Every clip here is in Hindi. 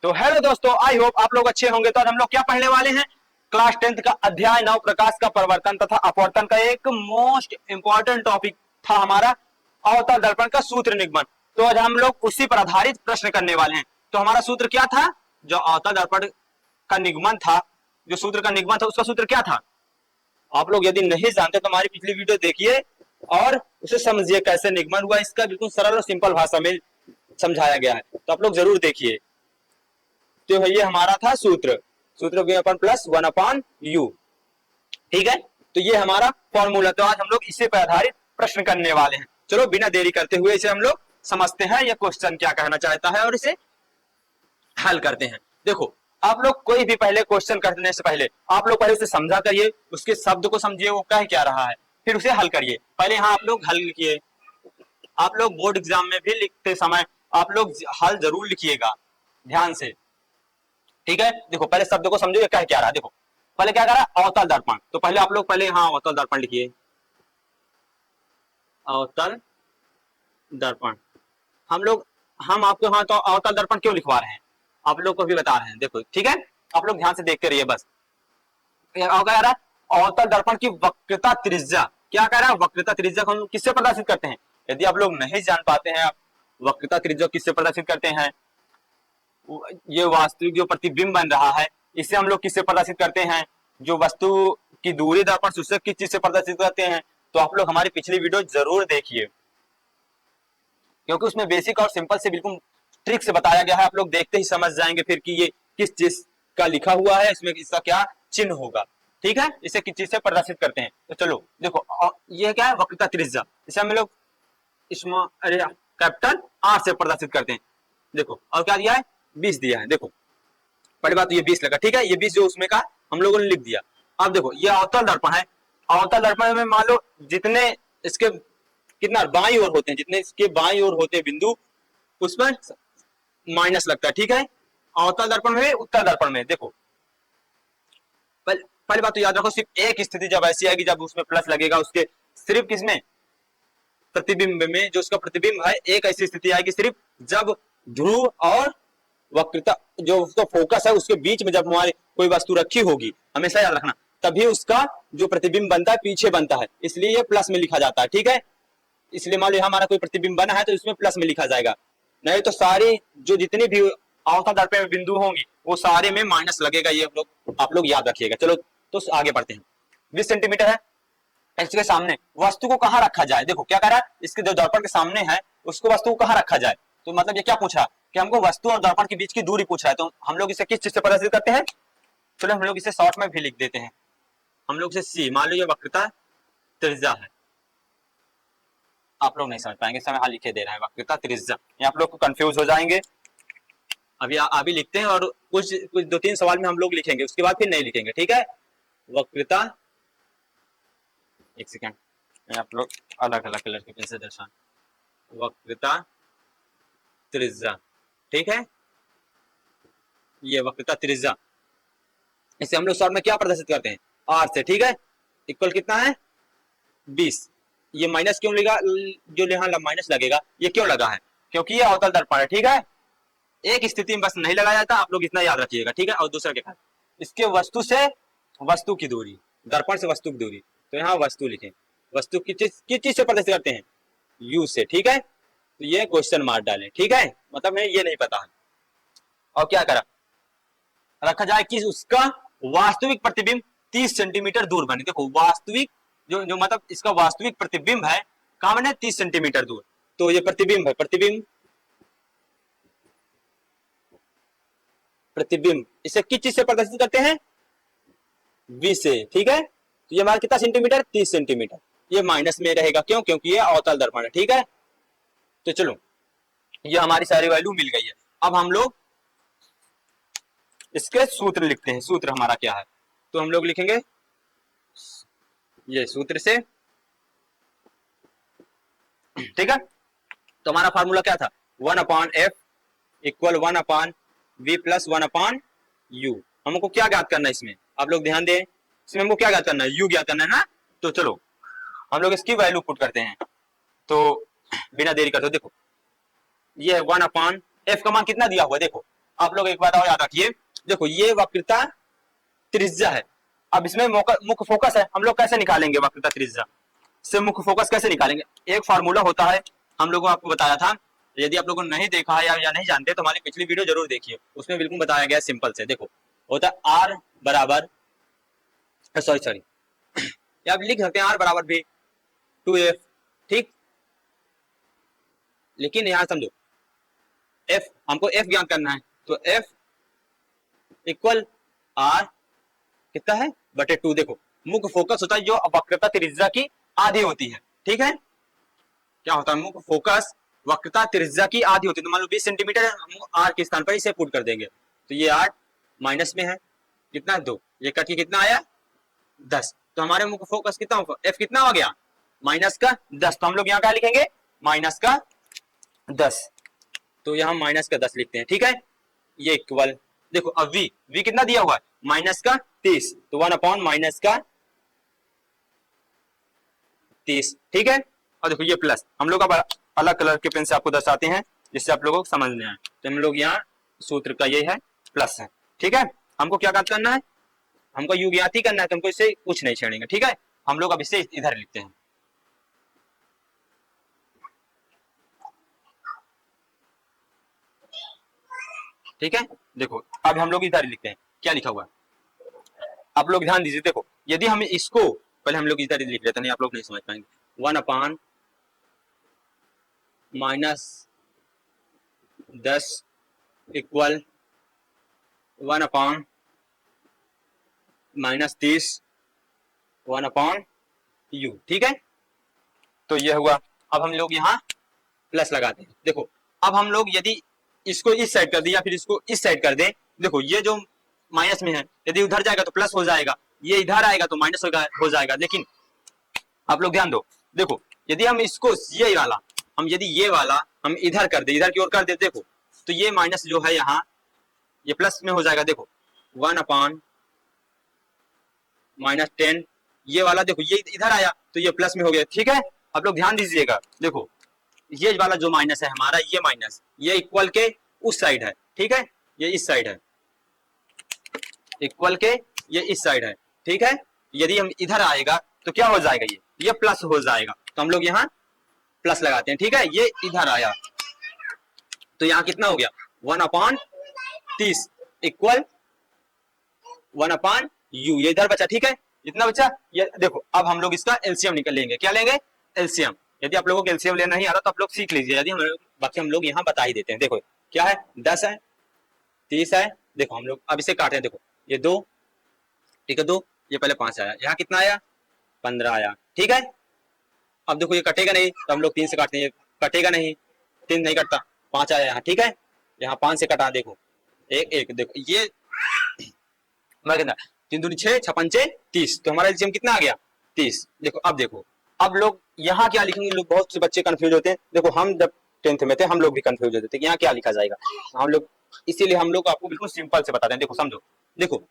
तो हेलो दोस्तों, आई होप आप लोग अच्छे होंगे। तो आज हम लोग क्या पढ़ने वाले हैं? क्लास 10th का अध्याय 9 प्रकाश का प्रवर्तन तथा अपवर्तन का एक मोस्ट इंपॉर्टेंट टॉपिक था हमारा अवतल दर्पण का सूत्र निगमन। तो आज हम लोग उसी पर आधारित प्रश्न करने वाले हैं। तो हमारा सूत्र क्या था? जो अवतल दर्पण का निगमन था, जो सूत्र का निगमन था, उसका सूत्र क्या था? आप लोग यदि नहीं जानते तो हमारी पिछली वीडियो देखिए और उसे समझिए कैसे निगमन हुआ। इसका बिल्कुल सरल और सिंपल भाषा में समझाया गया है, तो आप लोग जरूर देखिए। तो ये हमारा था सूत्र v upon plus 1 upon you. ठीक है, तो ये हमारा फॉर्मूला। तो आज हम लोग इसी पर आधारित प्रश्न करने वाले हैं। चलो बिना देरी करते हुए इसे हम लोग समझते हैं, ये क्वेश्चन क्या कहना चाहता है और इसे हल करते हैं। देखो, आप लोग कोई भी पहले क्वेश्चन करने से पहले आप लोग पहले उसे समझा करिए, उसके शब्द को समझिए वो कह क्या रहा है, फिर उसे हल करिए। पहले यहाँ आप लोग हल लिखिए। आप लोग बोर्ड एग्जाम में भी लिखते समय आप लोग हल जरूर लिखिएगा ध्यान से। ठीक है, देखो पहले शब्द को समझो ये कह क्या रहा है। देखो पहले क्या कर रहा है? अवतल दर्पण। तो पहले आप लोग पहले यहाँ अवतल दर्पण लिखिए। अवतल दर्पण हम आपको यहाँ तो अवतल दर्पण क्यों लिखवा रहे हैं आप लोग को भी बता रहे हैं। देखो ठीक है, आप लोग ध्यान से देखते रहिए बस। क्या कह रहा है? अवतल दर्पण की वक्रता त्रिज्या। क्या कह रहा है? वक्रता त्रिज्या को हम किससे प्रदर्शित करते हैं? यदि आप लोग नहीं जान पाते हैं आप वक्रता त्रिज्या किससे प्रदर्शित करते हैं, ये वास्तविक जो प्रतिबिंब बन रहा है इसे हम लोग किससे प्रदर्शित करते हैं? जो वस्तु की दूरी दर्पण सूचक किस चीज से प्रदर्शित करते हैं? तो आप लोग हमारी पिछली वीडियो जरूर देखिए, क्योंकि उसमें बेसिक और सिंपल से बिल्कुल ट्रिक से बताया गया है। आप लोग देखते ही समझ जाएंगे फिर कि ये किस चीज का लिखा हुआ है, इसमें इसका क्या चिन्ह होगा। ठीक है, इसे किस चीज से प्रदर्शित करते हैं। तो चलो देखो, ये क्या है? वक्रता त्रिज्या। इसे हम लोग कैपिटल आर से प्रदर्शित करते हैं। देखो और क्या दिया है? 20 दिया है। देखो पहली बात तो ये 20 लगा। ठीक है, ये 20 जो उसमें का हम लोगों ने लिख दिया। अब देखो ये अवतल दर्पण है। अवतल दर्पण में मान लो जितने इसके कितना बाईं ओर होते हैं, जितने इसके बाईं ओर होते हैं बिंदु, उसमें माइनस लगता है। ठीक है, अवतल दर्पण में उत्तल दर्पण में देखो पहली बात तो याद रखो, सिर्फ एक स्थिति जब ऐसी आएगी जब उसमें प्लस लगेगा, उसके सिर्फ किसमें? प्रतिबिंब में। जो उसका प्रतिबिंब है, एक ऐसी स्थिति आएगी सिर्फ जब ध्रुव और वक्रता जो उसका फोकस है उसके बीच में जब हमारी कोई वस्तु रखी होगी, हमेशा याद रखना, तभी उसका जो प्रतिबिंब बनता है पीछे बनता है, इसलिए ये प्लस में लिखा जाता है। ठीक है, इसलिए मान लो हमारा कोई प्रतिबिंब बना है तो इसमें प्लस में लिखा जाएगा, नहीं तो सारी जो जितनी भी अवतल दर्पण में बिंदु होंगी वो सारे में माइनस लगेगा। ये आप लोग याद रखिएगा। चलो तो आगे बढ़ते हैं। 20 सेंटीमीटर है, इसके सामने वस्तु को कहाँ रखा जाए? देखो क्या कह रहा है? इसके जो दर्पण के सामने है उसको वस्तु को कहाँ रखा जाए? तो मतलब ये क्या पूछ रहा है कि हमको वस्तु और दर्पण के बीच की दूरी पूछ रहा है। तो हम लोग इसे किस चीज से प्रदर्शित करते हैं? चलो हम लोग इसे शॉर्ट में भी लिख देते हैं। हम लोग इसे सी मान लो, ये वक्रता त्रिज्या है। आप लोग नहीं समझ पाएंगे, समय लिखे दे रहा है वक्रता त्रिज्या, ये आप लोग को कंफ्यूज हो जाएंगे। अभी लिखते हैं और कुछ 2-3 सवाल में हम लोग लिखेंगे, उसके बाद फिर नहीं लिखेंगे। ठीक है, वक्रता, एक सेकेंड, आप लोग अलग अलग कलर के पेन से दर्शाएं। वक्रता त्रिज्या, ठीक है, ये वक्रता त्रिज्या, इसे हम लोग शॉर्ट में क्या प्रदर्शित करते हैं? आर से। ठीक है, इक्वल कितना है? 20। ये माइनस क्यों लगा? जो यहाँ माइनस लगेगा ये क्यों लगा है? क्योंकि ये अवतल दर्पण है। ठीक है, एक स्थिति में बस नहीं लगाया जाता, आप लोग इतना याद रखिएगा। ठीक है, और दूसरा क्या? इसके वस्तु से वस्तु की दूरी, दर्पण से वस्तु की दूरी, तो यहाँ वस्तु लिखें। वस्तु किस चीज से प्रदर्शित करते हैं? यू से। ठीक है, तो ये क्वेश्चन मार्क डालें। ठीक है, मतलब मैं ये नहीं पता है। और क्या करा रखा जाए कि उसका वास्तविक प्रतिबिंब 30 सेंटीमीटर दूर बने। देखो वास्तविक जो मतलब इसका वास्तविक प्रतिबिंब है कहां बने? 30 सेंटीमीटर दूर। तो ये प्रतिबिंब है, प्रतिबिंब इसे किस चीज से प्रदर्शित करते हैं? v से। ठीक है, तो ये हमारा कितना सेंटीमीटर? 30 सेंटीमीटर। ये माइनस में रहेगा, क्यों? क्योंकि ये अवतल दर्पण है। ठीक है, तो चलो ये हमारी सारी वैल्यू मिल गई है। अब हम लोग इसके सूत्र लिखते हैं। सूत्र हमारा क्या है? तो हम लोग लिखेंगे ये सूत्र से। ठीक है, तो हमारा फार्मूला क्या था? 1 upon f equal 1 upon v plus 1 upon u. हमको क्या ज्ञात करना है इसमें? आप लोग ध्यान दें, इसमें हमको क्या ज्ञात करना है? यू ज्ञात करना है ना। तो चलो हम लोग इसकी वैल्यू पुट करते हैं। तो बिना देरी करते देखो ये 1 अपान एफ का मान कितना दिया हुआ है? देखो आप लोग एक बात और याद रखिए, देखो ये वक्रता त्रिज्या है। अब इसमें मुख्य फोकस है, हम लोग कैसे निकालेंगे वक्रता त्रिज्या से मुख्य फोकस कैसे निकालेंगे? एक फार्मूला होता है, हम लोगों को आपको बताया था। यदि आप लोगों ने नहीं देखा है या नहीं जानते तो हमारी पिछली वीडियो जरूर देखिए, उसमें बिल्कुल बताया गया सिंपल से। देखो होता है आर बराबर, सॉरी या आप लिख सकते हैं आर बराबर भी 2f, ठीक। लेकिन यहां समझो f, हमको f ज्ञात करना है, तो f इक्वल आर कितना है बटे 2। देखो मुख्य फोकस होता है जो वक्रता त्रिज्या की आधी होती है, ठीक है। क्या होता है? मुख्य फोकस वक्रता त्रिज्या की आधी होती है। तो मान लो 20 सेंटीमीटर है, हम आर के स्थान पर इसे पुट कर देंगे, तो ये 8 माइनस में है कितना 2, ये कट के कितना आया 10। तो हमारे मुख्य फोकस कितना होगा? एफ कितना हो गया माइनस का 10। तो हम लोग यहाँ क्या लिखेंगे? माइनस का 10। तो यहाँ माइनस का 10 लिखते हैं, ठीक है। ये इक्वल, देखो अब v कितना दिया हुआ है माइनस का 30, तो 1 अपॉन माइनस का 30, ठीक है। और देखो ये प्लस, हम लोग अब अलग कलर के पेन से आपको दर्शाते हैं जिससे आप लोगों को समझ में आए। तो हम लोग यहाँ सूत्र का ये है प्लस है, ठीक है। हमको क्या करना है? हमको यू ज्ञात ही करना है, तो हमको इससे कुछ नहीं छेड़ेंगे, ठीक है। हम लोग अब इसे इधर लिखते हैं, ठीक है। देखो अब हम लोग इधर लिखते हैं, क्या लिखा हुआ है आप लोग ध्यान दीजिए। देखो यदि हम इसको पहले हम लोग इधर लिख लेते हैं, नहीं आप लोग नहीं समझ पाएंगे। 1 upon minus 10 equal 1 upon minus 30 1 upon you, ठीक है। तो ये हुआ। अब हम लोग यहाँ प्लस लगाते हैं। देखो अब हम लोग यदि इसको इस साइड कर दें या फिर इसको इस साइड कर दें, देखो ये जो माइनस में है यदि उधर जाएगा तो प्लस हो जाएगा, ये इधर आएगा तो माइनस हो जाएगा। लेकिन आप लोग ध्यान दो, देखो यदि हम इसको ये वाला यदि ये वाला हम इधर कर दे, इधर की ओर कर दे, देखो तो ये माइनस जो है यहाँ ये प्लस में हो जाएगा। देखो 1 अपॉन माइनस 10, ये वाला देखो ये इधर आया तो ये प्लस में हो गया, ठीक है। आप लोग ध्यान दीजिएगा, देखो ये वाला जो माइनस है हमारा, ये माइनस ये इक्वल के उस साइड है, ठीक है। ये इस साइड है, इक्वल के ये इस साइड है, ठीक है। यदि हम इधर आएगा तो क्या हो जाएगा? ये प्लस हो जाएगा, तो हम लोग यहाँ प्लस लगाते हैं, ठीक है। ये इधर आया तो यहाँ कितना हो गया 1 अपॉन 30 इक्वल 1 अपॉन यू, ये इधर बचा, ठीक है। इतना बचा। ये देखो अब हम लोग इसका एलसीएम निकल लेंगे। क्या लेंगे? एलसीएम। यदि आप लोगों को एलसीएम लेना नहीं आ रहा तो आप लोग सीख लीजिए, यदि बाकी हम लोग यहाँ बता ही देते हैं। देखो क्या है 10 है 30 है, देखो हम लोग अब इसे काटे हैं, देखो ये 2, ठीक है 2, ये पहले 5 आया, यहाँ कितना आया 15 आया, ठीक है। अब देखो ये कटेगा नहीं तो हम लोग 3 से काटते हैं, ये कटेगा नहीं, 3 नहीं कटता, 5 आया यहाँ, ठीक है। यहाँ 5 से कटा, देखो 1 1, देखो ये मैं कहता 3 दूनी 6 6 पंचे 30, तो हमारा एलसीएम कितना आ गया 30। देखो अब देखो अब लोग यहाँ क्या लिखेंगे? लोग बहुत से बच्चे कंफ्यूज होते हैं। देखो हम जब 10th में थे हम लोग भी कंफ्यूज होते थे कि यहाँ क्या लिखा जाएगा। हम लोग इसीलिए हम लोग आपको बिल्कुल सिंपल से बताते हैं। देखो समझो, देखो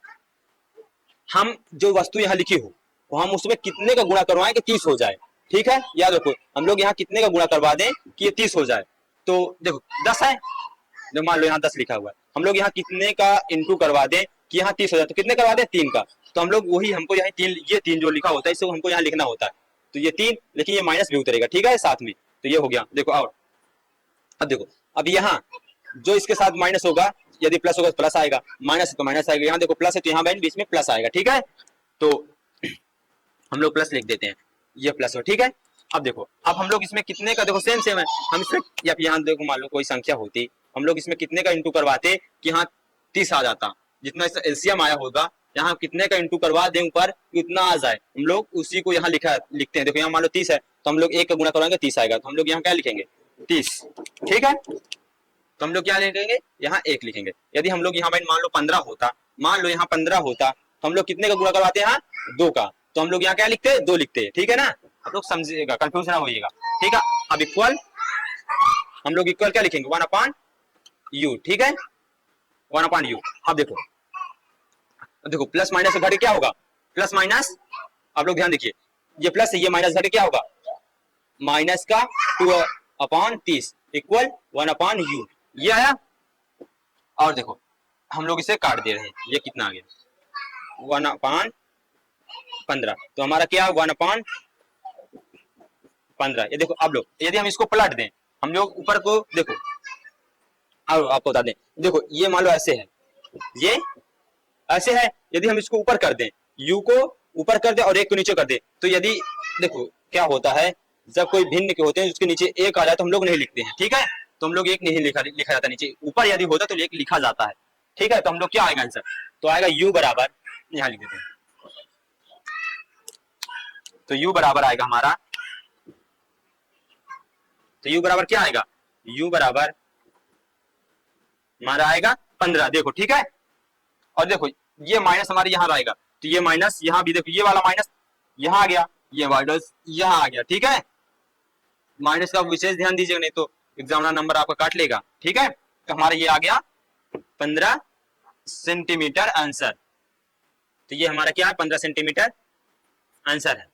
हम जो वस्तु यहाँ लिखी हो वो हम उसमें कितने का गुणा करवाएं कि 30 हो जाए, ठीक है। याद रखो हम लोग यहाँ कितने का गुणा करवा दें कि ये 30 हो जाए। तो देखो 10 है, जो मान लो यहाँ 10 लिखा हुआ है, हम लोग यहाँ कितने का इंटू करवा दें कि यहाँ 30 हो जाए, तो कितने करवा दें 3 का। तो हम लोग वही हमको यहाँ 3, ये 3 जो लिखा होता है इसको हमको यहाँ लिखना होता है। तो ये 3, लेकिन ये माइनस भी उतरेगा, ठीक है साथ में, तो ये हो गया। देखो और अब देखो अब यहाँ जो इसके साथ माइनस होगा, यदि प्लस होगा तो प्लस आएगा, माइनस है तो माइनस आएगा। यहाँ देखो प्लस है तो यहाँ बहन बीच में प्लस आएगा, ठीक है। तो हम लोग प्लस लिख देते हैं, ये प्लस हो, ठीक है। अब देखो अब हम लोग इसमें कितने का, देखो सेम सेम है, हम इसमें या यहाँ देखो मान लो कोई संख्या होती, हम लोग इसमें कितने का इंटू करवाते कि यहाँ 30 आ जाता, जितना इसका एलसीएम आया होगा यहाँ कितने का इंटू करवा दें ऊपर उतना आ जाए, हम लोग उसी को यहाँ लिखते हैं। देखो यहाँ मान लो 30 है तो हम लोग 1 का गुणा करवाएंगे 30 आएगा, तो हम लोग यहाँ क्या लिखेंगे 30, ठीक है। तो हम लोग क्या लिखेंगे यहाँ 1 लिखेंगे। यदि हम लोग यहाँ मान लो 15 होता, मान लो यहाँ 15 होता तो हम लोग कितने का गुणा करवाते हैं? 2 का, तो हम लोग यहाँ क्या लिखते हैं 2 लिखते हैं, ठीक है ना। आप लोग समझिएगा, कंफ्यूज ना होइएगा, ठीक है। अब इक्वल हम लोग इक्वल क्या लिखेंगे 1 अपॉन यू, ठीक है 1 अपॉन यू। अब देखो प्लस माइनस से घटे क्या होगा प्लस माइनस, आप लोग ध्यान देखिए ये प्लस है ये माइनस घटे क्या होगा माइनस का 2 अपॉन 30 इक्वल 1 अपॉन यू, ये आया। और देखो हम लोग इसे काट दे रहे हैं, ये कितना आ गया 1/15, तो हमारा क्या 1/15। ये देखो अब लोग यदि हम इसको पलट दें, हम लोग ऊपर को देखो, अब आपको बता दें, देखो ये मान लो ऐसे है, ये ऐसे है, यदि हम इसको ऊपर कर दें, u को ऊपर कर दें और एक को नीचे कर दें, तो यदि देखो क्या होता है, जब कोई भिन्न के होते हैं उसके नीचे एक आ जाए तो हम लोग नहीं लिखते हैं, ठीक है, तो हम लोग एक नहीं लिखा जाता नीचे, ऊपर यदि होता तो एक लिखा जाता है, ठीक है। तो हम लोग क्या आएगा आंसर, तो आएगा u बराबर, यहाँ लिख देते हैं, तो u बराबर आएगा हमारा, तो u बराबर क्या आएगा, u बराबर हमारा आएगा 15, देखो ठीक है। और देखो ये माइनस हमारे यहाँ रहेगा, तो ये माइनस यहाँ भी देखो, ये वाला माइनस यहाँ आ गया, ये माइनस यहाँ आ गया, ठीक है। माइनस का विशेष ध्यान दीजिएगा, नहीं तो एग्जामिनर नंबर आपका काट लेगा, ठीक है। तो हमारा ये आ गया 15 सेंटीमीटर आंसर, तो ये हमारा क्या है 15 सेंटीमीटर आंसर है,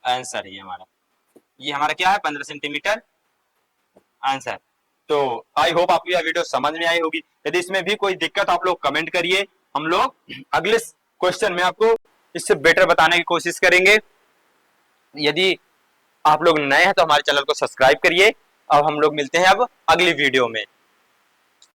आंसर ये हमारा क्या है 15 सेंटीमीटर आंसर। तो आई होप आपको यह वीडियो समझ में आई होगी, यदि इसमें भी कोई दिक्कत आप लोग कमेंट करिए, हम लोग अगले क्वेश्चन में आपको इससे बेटर बताने की कोशिश करेंगे। यदि आप लोग नए हैं तो हमारे चैनल को सब्सक्राइब करिए। अब हम लोग मिलते हैं अब अगली वीडियो में।